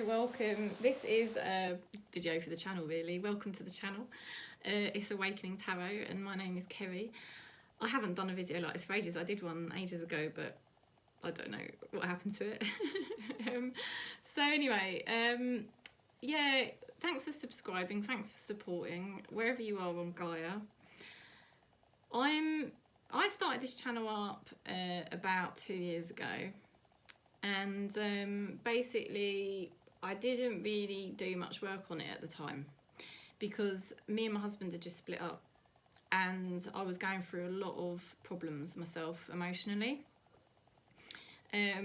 welcome. This is a video for the channel, really. Welcome to the channel. It's Awakening Tarot, and my name is Kerry. I haven't done a video like this for ages. I did one ages ago, but I don't know what happened to it. So anyway, yeah, thanks for subscribing, thanks for supporting, wherever you are on Gaia. I started this channel up about 2 years ago. And basically I didn't really do much work on it at the time because me and my husband had just split up, and I was going through a lot of problems myself emotionally.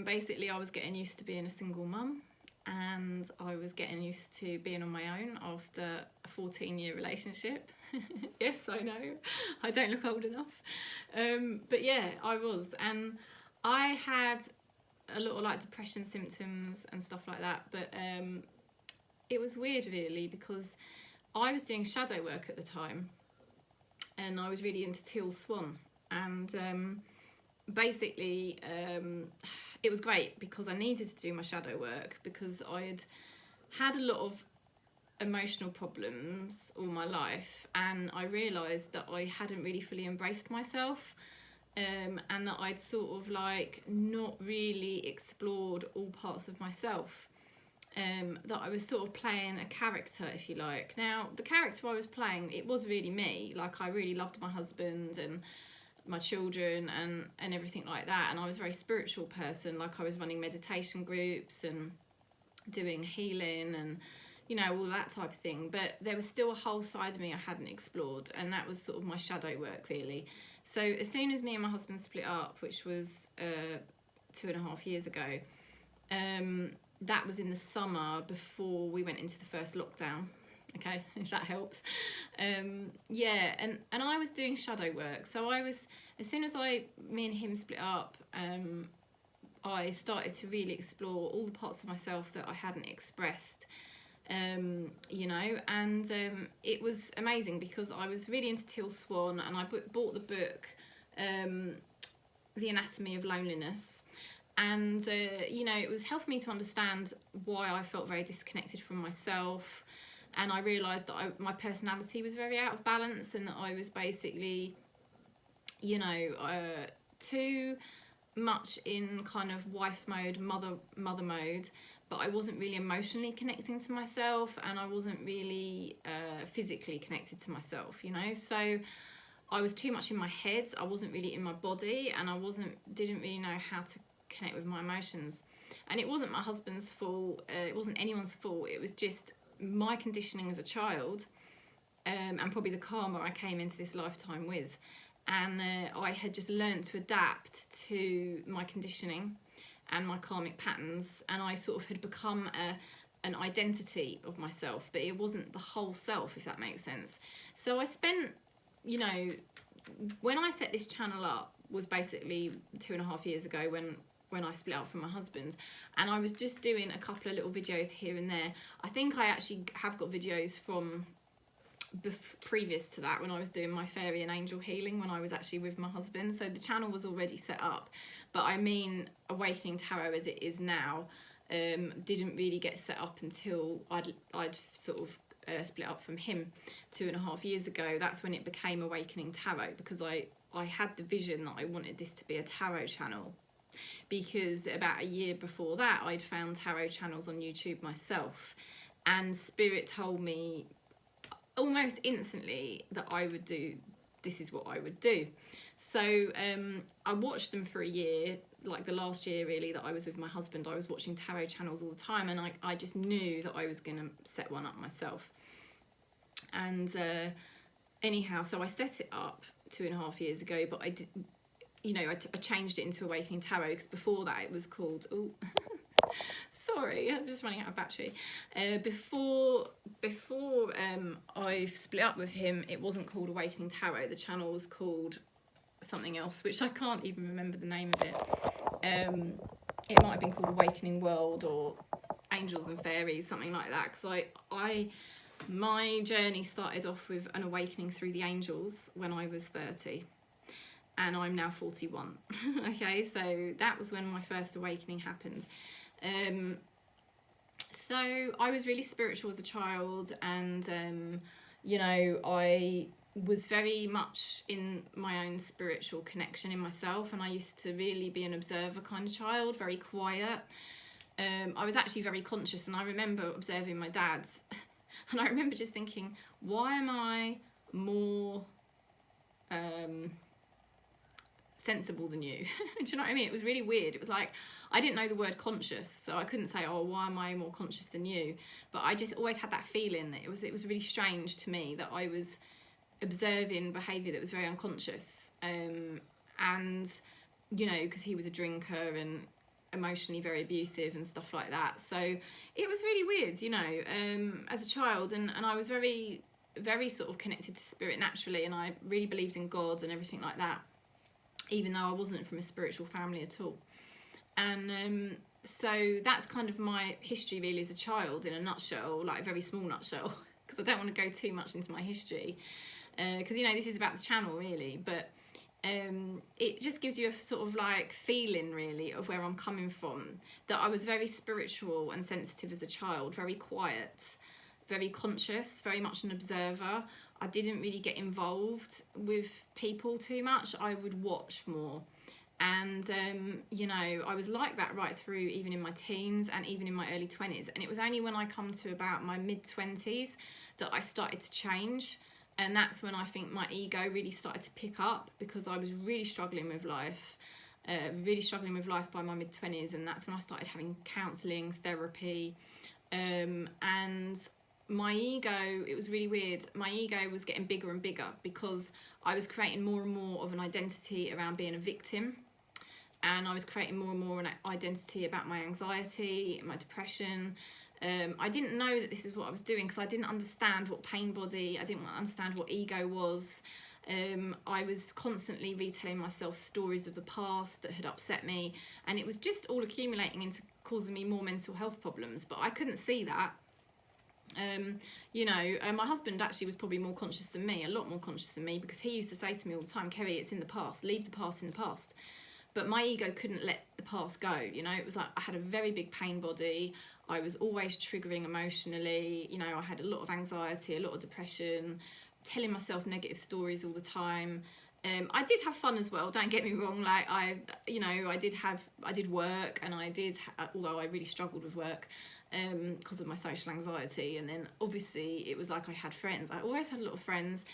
Basically I was getting used to being a single mum, and I was getting used to being on my own after a 14-year relationship. Yes, I know, I don't look old enough. But yeah, I was, and I had a lot of like depression symptoms and stuff like that, but it was weird really because I was doing shadow work at the time, and I was really into teal swan, and basically it was great because I needed to do my shadow work because I had a lot of emotional problems all my life, and I realised that I hadn't really fully embraced myself. And that I'd sort of like not really explored all parts of myself, that I was sort of playing a character, if you like. Now the character I was playing, it was really me. Like I really loved my husband and my children and everything like that, and I was a very spiritual person. Like I was running meditation groups and doing healing and you know, all that type of thing, but there was still a whole side of me I hadn't explored, and that was sort of my shadow work really. So as soon as me and my husband split up, which was 2.5 years ago, that was in the summer before we went into the first lockdown, okay, if that helps. Yeah, and I was doing shadow work. So I was, as soon as me and him split up, I started to really explore all the parts of myself that I hadn't expressed. You know, and it was amazing because I was really into teal swan, and I bought the book The Anatomy of Loneliness, and you know, it was helping me to understand why I felt very disconnected from myself, and I realised that my personality was very out of balance, and that I was basically, you know, too much in kind of wife mode, mother mode, but I wasn't really emotionally connecting to myself, and I wasn't really physically connected to myself, you know. So I was too much in my head, I wasn't really in my body, and I didn't really know how to connect with my emotions. And it wasn't my husband's fault, it wasn't anyone's fault, it was just my conditioning as a child, and probably the karma I came into this lifetime with. And I had just learned to adapt to my conditioning and my karmic patterns, and I sort of had become an identity of myself, but it wasn't the whole self, if that makes sense. So I spent, you know, when I set this channel up was basically 2.5 years ago when I split up from my husband, and I was just doing a couple of little videos here and there. I think I actually have got videos from previous to that, when I was doing my fairy and angel healing, when I was actually with my husband. So the channel was already set up, but I mean Awakening Tarot as it is now didn't really get set up until I'd sort of split up from him 2.5 years ago. That's when it became Awakening Tarot, because I had the vision that I wanted this to be a tarot channel, because about a year before that I'd found tarot channels on YouTube myself, and Spirit told me almost instantly that this is what I would do. So I watched them for a year, like the last year really that I was with my husband. I was watching tarot channels all the time, and I just knew that I was going to set one up myself. And anyhow, so I set it up 2.5 years ago, but I did, you know, I changed it into Awakening Tarot, because before that it was called, sorry, I'm just running out of battery. Before I split up with him, it wasn't called Awakening Tarot. The channel was called something else, which I can't even remember the name of it. It might have been called Awakening World or Angels and Fairies, something like that, because my journey started off with an awakening through the angels when I was 30. And I'm now 41. Okay, so that was when my first awakening happened. So I was really spiritual as a child, and you know, I was very much in my own spiritual connection in myself, and I used to really be an observer kind of child, very quiet. I was actually very conscious, and I remember observing my dad's, and I remember just thinking, why am I more sensible than you? Do you know what I mean? It was really weird. It was like, I didn't know the word conscious, so I couldn't say, oh, why am I more conscious than you? But I just always had that feeling that it was really strange to me that I was observing behaviour that was very unconscious. And, you know, because he was a drinker and emotionally very abusive and stuff like that. So it was really weird, you know, as a child. And I was very, very sort of connected to spirit naturally, and I really believed in God and everything like that, even though I wasn't from a spiritual family at all. And so that's kind of my history really as a child in a nutshell, like a very small nutshell, because I don't want to go too much into my history, because, you know, this is about the channel really, but it just gives you a sort of like feeling really of where I'm coming from, that I was very spiritual and sensitive as a child, very quiet, very conscious, very much an observer. I didn't really get involved with people too much. I would watch more. And, you know, I was like that right through, even in my teens and even in my early 20s. And it was only when I come to about my mid-20s that I started to change. And that's when I think my ego really started to pick up, because I was really struggling with life by my mid-20s. And that's when I started having counselling, therapy, and my ego, it was really weird. My ego was getting bigger and bigger because I was creating more and more of an identity around being a victim. And I was creating more and more an identity about my anxiety, my depression. I didn't know that this is what I was doing, because I didn't understand what pain body, I didn't understand what ego was. I was constantly retelling myself stories of the past that had upset me, and it was just all accumulating into causing me more mental health problems, but I couldn't see that. You know, my husband actually was probably more conscious than me, a lot more conscious than me, because he used to say to me all the time, Kerry, it's in the past, leave the past in the past. But my ego couldn't let the past go, you know. It was like I had a very big pain body. I was always triggering emotionally. You know, I had a lot of anxiety, a lot of depression, telling myself negative stories all the time. I did have fun as well, don't get me wrong. Like, I did work, and although I really struggled with work because of my social anxiety. And then obviously it was like I had friends. I always had a lot of friends.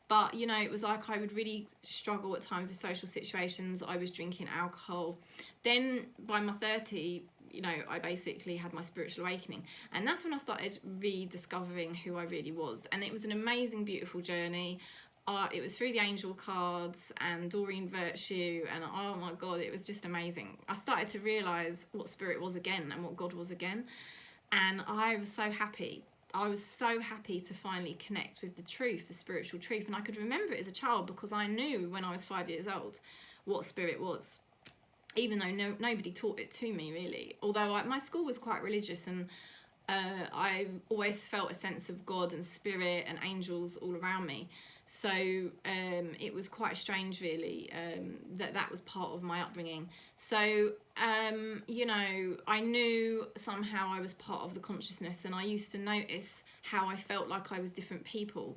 But, you know, it was like I would really struggle at times with social situations. I was drinking alcohol. Then by my 30, you know, I basically had my spiritual awakening. And that's when I started rediscovering who I really was. And it was an amazing, beautiful journey. It was through the angel cards and Doreen Virtue. And oh my God, it was just amazing. I started to realise what spirit was again and what God was again. And I was so happy. I was so happy to finally connect with the truth, the spiritual truth. And I could remember it as a child because I knew when I was 5 years old what spirit was, even though nobody taught it to me really. Although my school was quite religious, and I always felt a sense of God and spirit and angels all around me. So it was quite strange really that was part of my upbringing. So you know, I knew somehow I was part of the consciousness, and I used to notice how I felt like I was different people,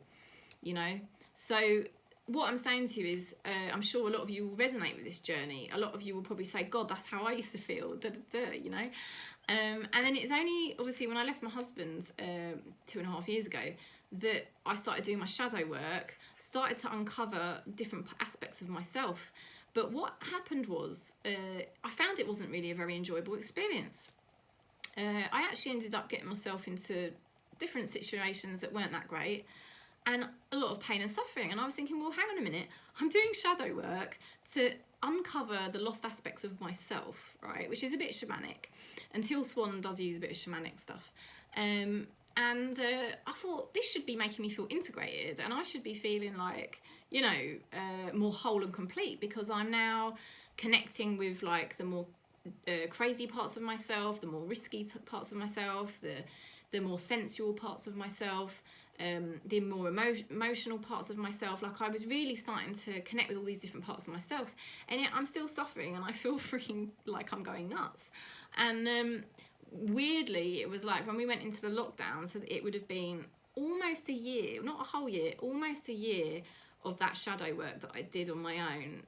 you know. So what I'm saying to you is, I'm sure a lot of you will resonate with this journey. A lot of you will probably say, God, that's how I used to feel, you know. And then it's only obviously when I left my husband 2.5 years ago that I started doing my shadow work, started to uncover different aspects of myself. But what happened was I found it wasn't really a very enjoyable experience. I actually ended up getting myself into different situations that weren't that great, and a lot of pain and suffering. And I was thinking, well, hang on a minute, I'm doing shadow work to uncover the lost aspects of myself, right? Which is a bit shamanic. And Teal Swan does use a bit of shamanic stuff. And I thought this should be making me feel integrated, and I should be feeling like, you know, more whole and complete, because I'm now connecting with like the more crazy parts of myself, the more risky parts of myself, the more sensual parts of myself, the more emotional parts of myself. Like, I was really starting to connect with all these different parts of myself, and yet I'm still suffering, and I feel freaking like I'm going nuts. And weirdly, it was like when we went into the lockdown, so it would have been almost a year, not a whole year, almost a year of that shadow work that I did on my own,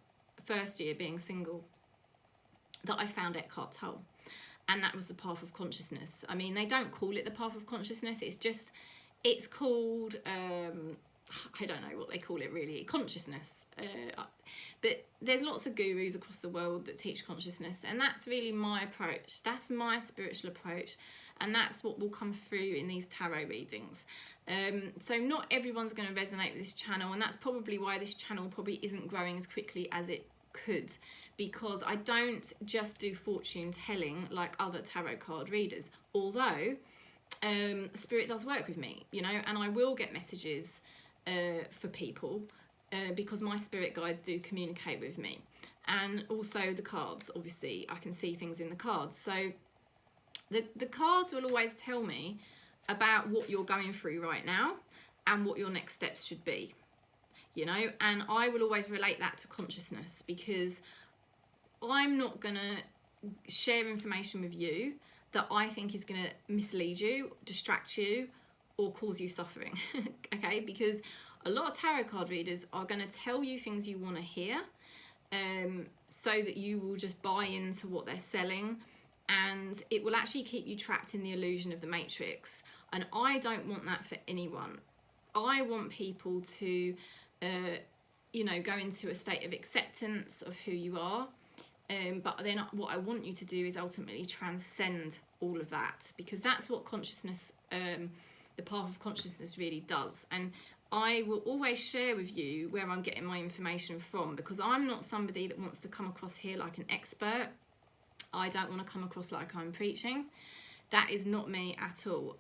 first year being single, that I found Eckhart Tolle. And that was the path of consciousness. I mean, they don't call it the path of consciousness. It's called, I don't know what they call it really, consciousness. But there's lots of gurus across the world that teach consciousness. And that's really my approach. That's my spiritual approach. And that's what will come through in these tarot readings. So not everyone's going to resonate with this channel. And that's probably why this channel probably isn't growing as quickly as it could, because I don't just do fortune telling like other tarot card readers, although spirit does work with me, you know, and I will get messages for people because my spirit guides do communicate with me, and also the cards, obviously I can see things in the cards. So the cards will always tell me about what you're going through right now and what your next steps should be, you know, and I will always relate that to consciousness, because I'm not going to share information with you that I think is going to mislead you, distract you, or cause you suffering, okay? Because a lot of tarot card readers are going to tell you things you want to hear, so that you will just buy into what they're selling, and it will actually keep you trapped in the illusion of the matrix. And I don't want that for anyone. I want people to, you know, go into a state of acceptance of who you are. But then what I want you to do is ultimately transcend all of that, because that's what consciousness, the path of consciousness really does. And I will always share with you where I'm getting my information from, because I'm not somebody that wants to come across here like an expert. I don't want to come across like I'm preaching. That is not me at all.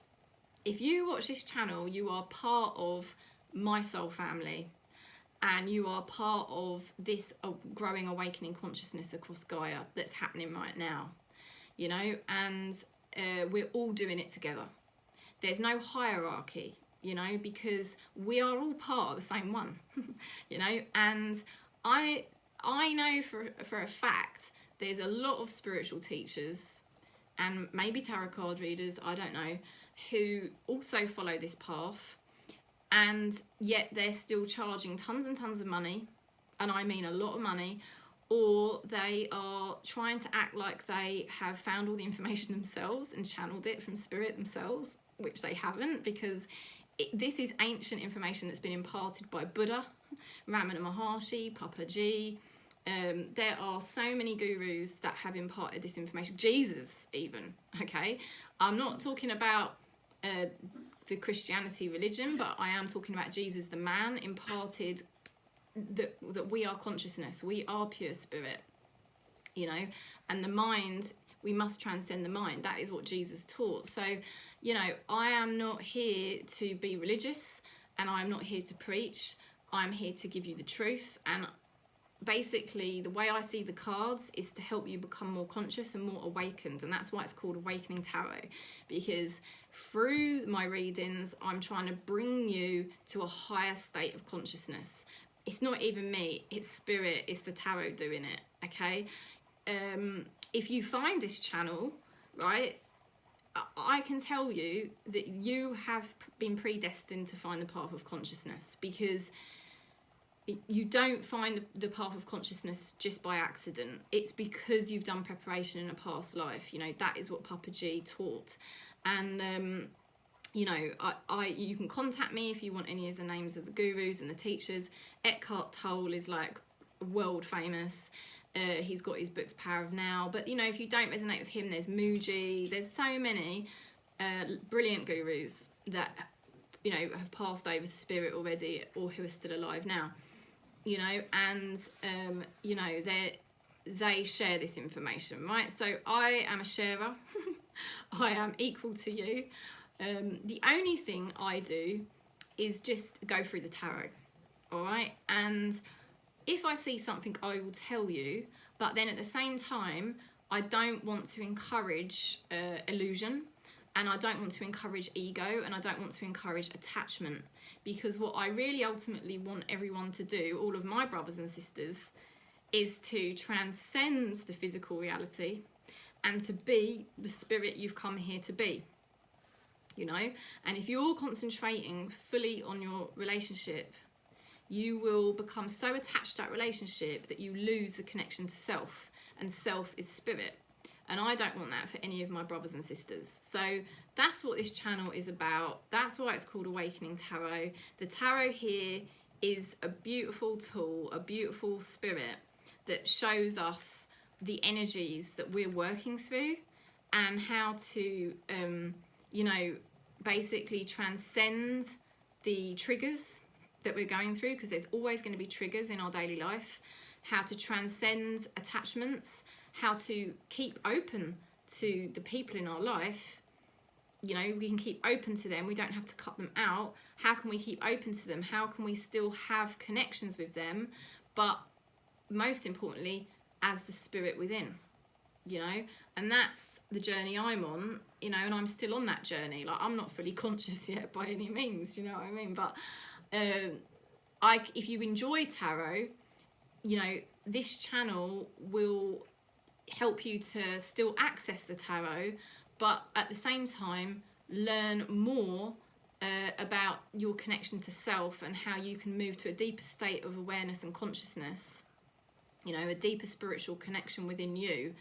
If you watch this channel, you are part of my soul family, and you are part of this growing awakening consciousness across Gaia that's happening right now, you know, and we're all doing it together. There's no hierarchy, you know, because we are all part of the same one, you know. And I know for a fact there's a lot of spiritual teachers and maybe tarot card readers, I don't know, who also follow this path, and yet they're still charging tons and tons of money, and I mean a lot of money, or they are trying to act like they have found all the information themselves and channeled it from spirit themselves, which they haven't, because this is ancient information that's been imparted by Buddha, Ramana Maharishi, Papaji. There are so many gurus that have imparted this information, Jesus even, okay? I'm not talking about the Christianity religion, but I am talking about Jesus, the man, imparted that we are consciousness, we are pure spirit, you know, and the mind, we must transcend the mind. That is what Jesus taught. So, you know, I am not here to be religious, and I'm not here to preach. I'm here to give you the truth. And basically, the way I see the cards is to help you become more conscious and more awakened, and that's why it's called Awakening Tarot, because through my readings I'm trying to bring you to a higher state of consciousness. It's not even me, it's spirit, it's the tarot doing it, okay? If you find this channel, right, I can tell you that you have been predestined to find the path of consciousness, because you don't find the path of consciousness just by accident. It's because you've done preparation in a past life. You know, that is what Papaji taught. And, you know, you can contact me if you want any of the names of the gurus and the teachers. Eckhart Tolle is like world famous. He's got his books, Power of Now. But, you know, if you don't resonate with him, there's Muji. There's so many brilliant gurus that, you know, have passed over to spirit already, or who are still alive now. You know, and you know, they share this information, right? So I am a sharer. I am equal to you. The only thing I do is just go through the tarot, all right? And if I see something, I will tell you, but then at the same time, I don't want to encourage illusion, and I don't want to encourage ego, and I don't want to encourage attachment, because what I really ultimately want everyone to do, all of my brothers and sisters, is to transcend the physical reality and to be the spirit you've come here to be, you know. And if you're concentrating fully on your relationship, you will become so attached to that relationship that you lose the connection to self, and self is spirit. And I don't want that for any of my brothers and sisters. So that's what this channel is about. That's why it's called Awakening Tarot. The tarot here is a beautiful tool, a beautiful spirit that shows us the energies that we're working through, and how to, you know, basically transcend the triggers that we're going through, because there's always going to be triggers in our daily life. How to transcend attachments, how to keep open to the people in our life. You know, we can keep open to them, we don't have to cut them out. How can we keep open to them? How can we still have connections with them, but most importantly, as the spirit within, you know? And that's the journey I'm on, you know, and I'm still on that journey. Like, I'm not fully conscious yet by any means, you know what I mean? But if you enjoy tarot, you know, this channel will help you to still access the tarot, but at the same time learn more about your connection to self, and how you can move to a deeper state of awareness and consciousness, you know, a deeper spiritual connection within you,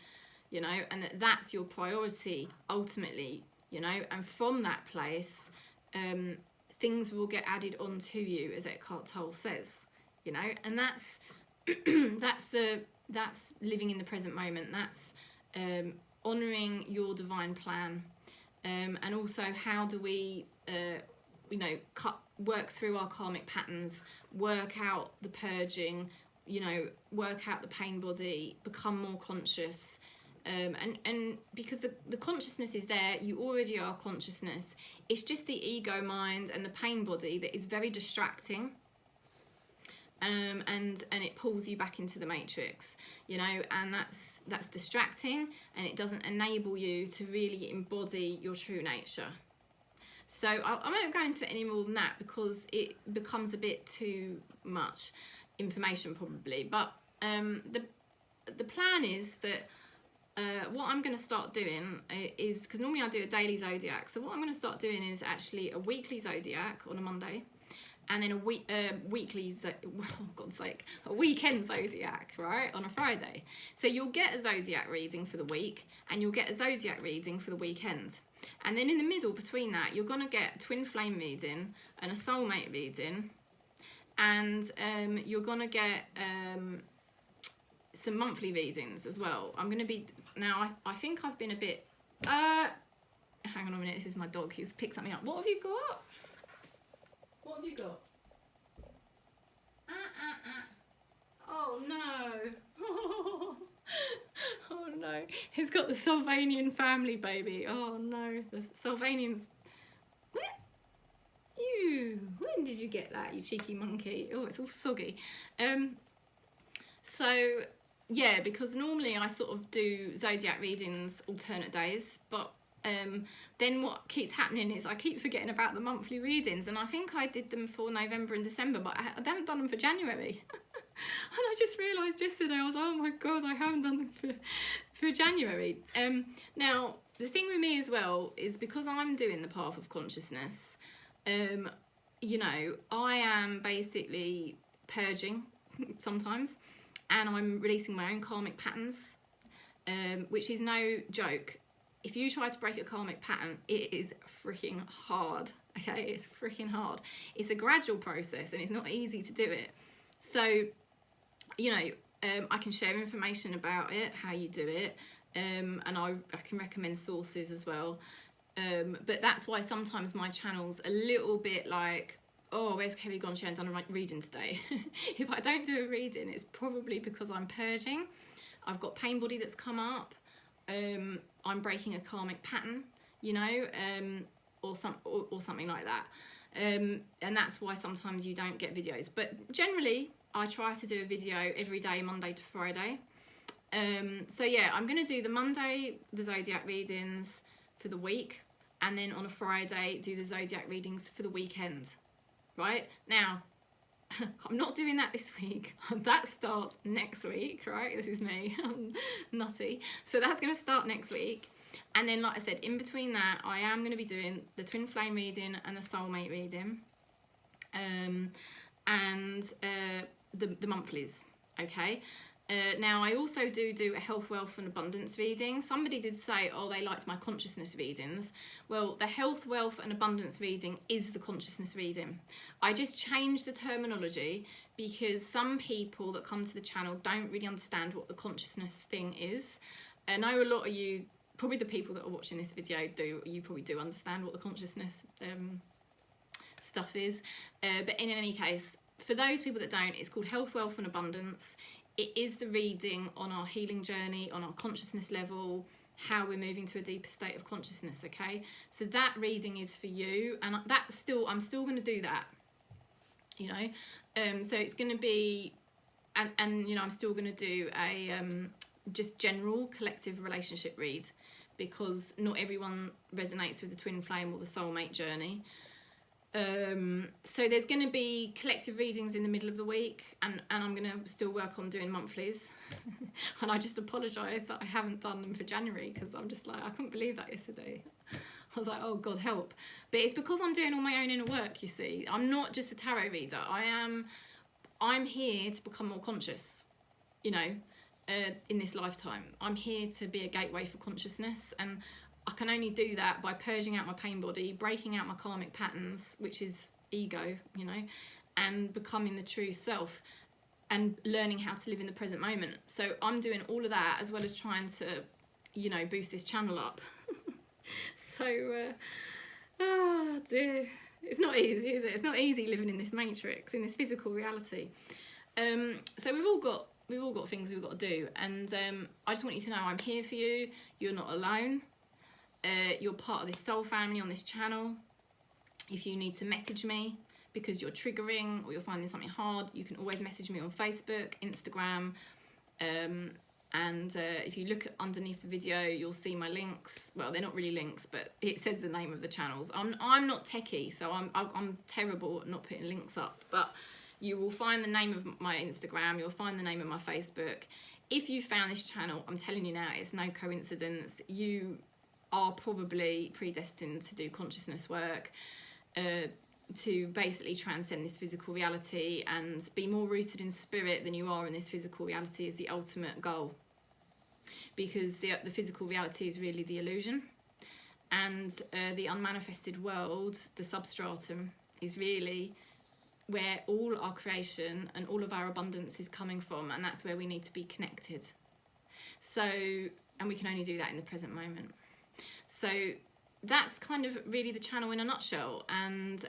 you know, and that's your priority ultimately, you know. And from that place, things will get added onto you, as Eckhart Tolle says, you know. And that's that's living in the present moment. That's honouring your divine plan, and also how do we, you know, work through our karmic patterns, work out the purging, you know, work out the pain body, become more conscious. And because the consciousness is there, you already are consciousness. It's just the ego mind and the pain body that is very distracting. And it pulls you back into the matrix, you know, and that's distracting, and it doesn't enable you to really embody your true nature. So I won't go into it any more than that, because it becomes a bit too much information probably. But the plan is that what I'm going to start doing is, because normally I do a daily zodiac, so what I'm going to start doing is actually a weekly zodiac on a Monday, and then a weekend zodiac, right, on a Friday. So you'll get a zodiac reading for the week, and you'll get a zodiac reading for the weekend. And then in the middle between that, you're going to get a twin flame reading and a soulmate reading, and you're going to get some monthly readings as well. I'm going to be, now I think I've been a bit, hang on a minute, this is my dog, he's picked something up. What have you got? What have you got? Oh no. Oh no. He's got the Sylvanian family baby. Oh no. The Sylvanians. When did you get that, you cheeky monkey? Oh, it's all soggy. So yeah, because normally I sort of do zodiac readings alternate days, but then what keeps happening is I keep forgetting about the monthly readings, and I think I did them for November and December, but I haven't done them for January. And I just realised yesterday, I was like, oh my god, I haven't done them for January. Now the thing with me as well is, because I'm doing the path of consciousness, you know, I am basically purging sometimes, and I'm releasing my own karmic patterns, which is no joke. If you try to break a karmic pattern, it is freaking hard, okay? It's freaking hard. It's a gradual process, and it's not easy to do it. So, you know, I can share information about it, how you do it, and I can recommend sources as well. But that's why sometimes my channel's a little bit like, oh, where's Kerry gone? She hasn't done a reading today. If I don't do a reading, it's probably because I'm purging. I've got pain body that's come up. I'm breaking a karmic pattern, you know, or something like that. And that's why sometimes you don't get videos. But generally, I try to do a video every day, Monday to Friday. So yeah, I'm going to do the Monday, the zodiac readings for the week, and then on a Friday, do the zodiac readings for the weekend. Right? Now, I'm not doing that this week. That starts next week, right? This is me. I'm nutty. So that's going to start next week. And then, like I said, in between that, I am going to be doing the twin flame reading and the soulmate reading. And the monthlies, okay? Now, I also do a health, wealth and abundance reading. Somebody did say, oh, they liked my consciousness readings. Well, the health, wealth and abundance reading is the consciousness reading. I just changed the terminology because some people that come to the channel don't really understand what the consciousness thing is. I know a lot of you, probably the people that are watching this video, you probably do understand what the consciousness stuff is. But in any case, for those people that don't, it's called health, wealth and abundance. It is the reading on our healing journey, on our consciousness level, how we're moving to a deeper state of consciousness, okay? So that reading is for you, and I'm still going to do that, you know? So it's going to be, and you know, I'm still going to do a just general collective relationship read, because not everyone resonates with the twin flame or the soulmate journey. So there's going to be collective readings in the middle of the week, and I'm going to still work on doing monthlies. And I just apologise that I haven't done them for January, because I'm just like, I couldn't believe that yesterday. I was like, oh God, help. But it's because I'm doing all my own inner work, you see. I'm not just a tarot reader. I'm here to become more conscious, you know, in this lifetime. I'm here to be a gateway for consciousness, and I can only do that by purging out my pain body, breaking out my karmic patterns, which is ego, you know, and becoming the true self and learning how to live in the present moment. So I'm doing all of that as well as trying to, you know, boost this channel up. So, oh dear, it's not easy, is it? It's not easy living in this matrix, in this physical reality. So we've all got things we've got to do, and I just want you to know I'm here for you. You're not alone. You're part of this soul family on this channel. If you need to message me because you're triggering or you're finding something hard, you can always message me on Facebook, Instagram, and if you look underneath the video, you'll see my links. Well, they're not really links, but it says the name of the channels. I'm not techie, so I'm terrible at not putting links up, but you will find the name of my Instagram, you'll find the name of my Facebook. If you found this channel, I'm telling you now, it's no coincidence. You are probably predestined to do consciousness work, to basically transcend this physical reality and be more rooted in spirit than you are in this physical reality is the ultimate goal. Because the physical reality is really the illusion, and the unmanifested world, the substratum, is really where all our creation and all of our abundance is coming from, and that's where we need to be connected. So, and we can only do that in the present moment. So that's kind of really the channel in a nutshell. And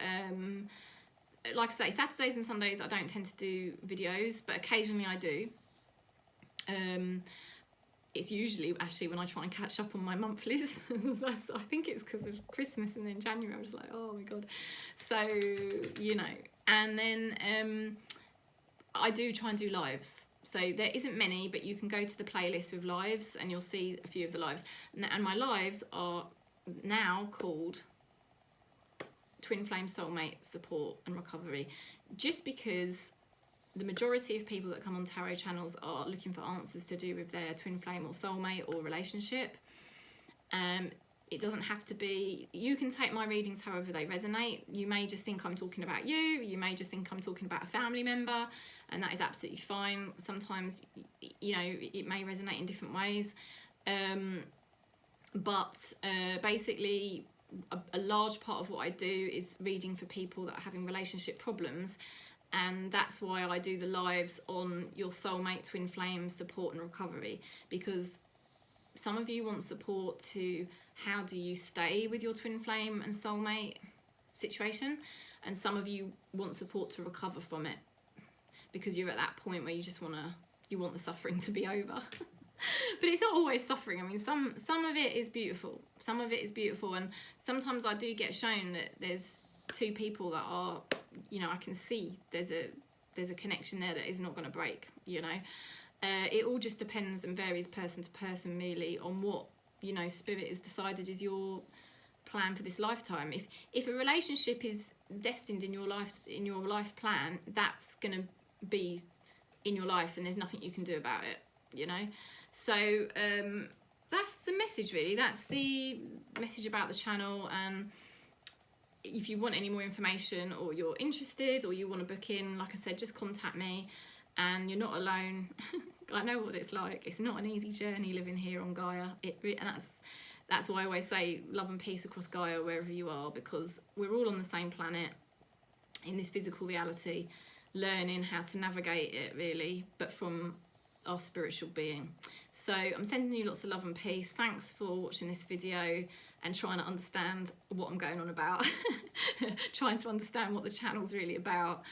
like I say, Saturdays and Sundays I don't tend to do videos, but occasionally I do. It's usually actually when I try and catch up on my monthlies. I think it's because of Christmas, and then January I was like, oh my God. So, you know, and then I do try and do lives. So there isn't many, but you can go to the playlist with lives and you'll see a few of the lives. And my lives are now called Twin Flame Soulmate Support and Recovery, just because the majority of people that come on tarot channels are looking for answers to do with their twin flame or soulmate or relationship. It doesn't have to be, you can take my readings however they resonate. You may just think I'm talking about you, you may just think I'm talking about a family member, and that is absolutely fine. Sometimes, you know, it may resonate in different ways. But basically, a large part of what I do is reading for people that are having relationship problems, and that's why I do the lives on your soulmate, twin flame support and recovery, because some of you want support to how do you stay with your twin flame and soulmate situation, and some of you want support to recover from it because you're at that point where you want the suffering to be over. But it's not always suffering. I mean, some of it is beautiful. Some of it is beautiful, and sometimes I do get shown that there's two people that are, you know, I can see there's a connection there that is not going to break, you know. It all just depends and varies person to person really on what, you know, spirit has decided is your plan for this lifetime. If a relationship is destined in your life plan, that's going to be in your life, and there's nothing you can do about it, you know. So that's the message, really. That's the message about the channel. And if you want any more information, or you're interested, or you want to book in, like I said, just contact me. And you're not alone. I know what it's like. It's not an easy journey living here on Gaia. And that's why I always say love and peace across Gaia, wherever you are, because we're all on the same planet in this physical reality, learning how to navigate it, really, but from our spiritual being. So I'm sending you lots of love and peace. Thanks for watching this video and trying to understand what I'm going on about. Trying to understand what the channel's really about.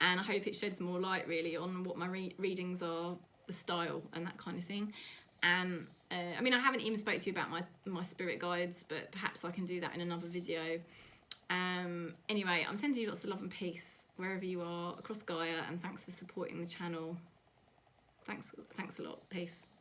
And I hope it sheds more light, really, on what my readings are, the style and that kind of thing. And I mean, I haven't even spoke to you about my spirit guides, but perhaps I can do that in another video. Anyway, I'm sending you lots of love and peace wherever you are across Gaia, and thanks for supporting the channel. Thanks a lot. Peace.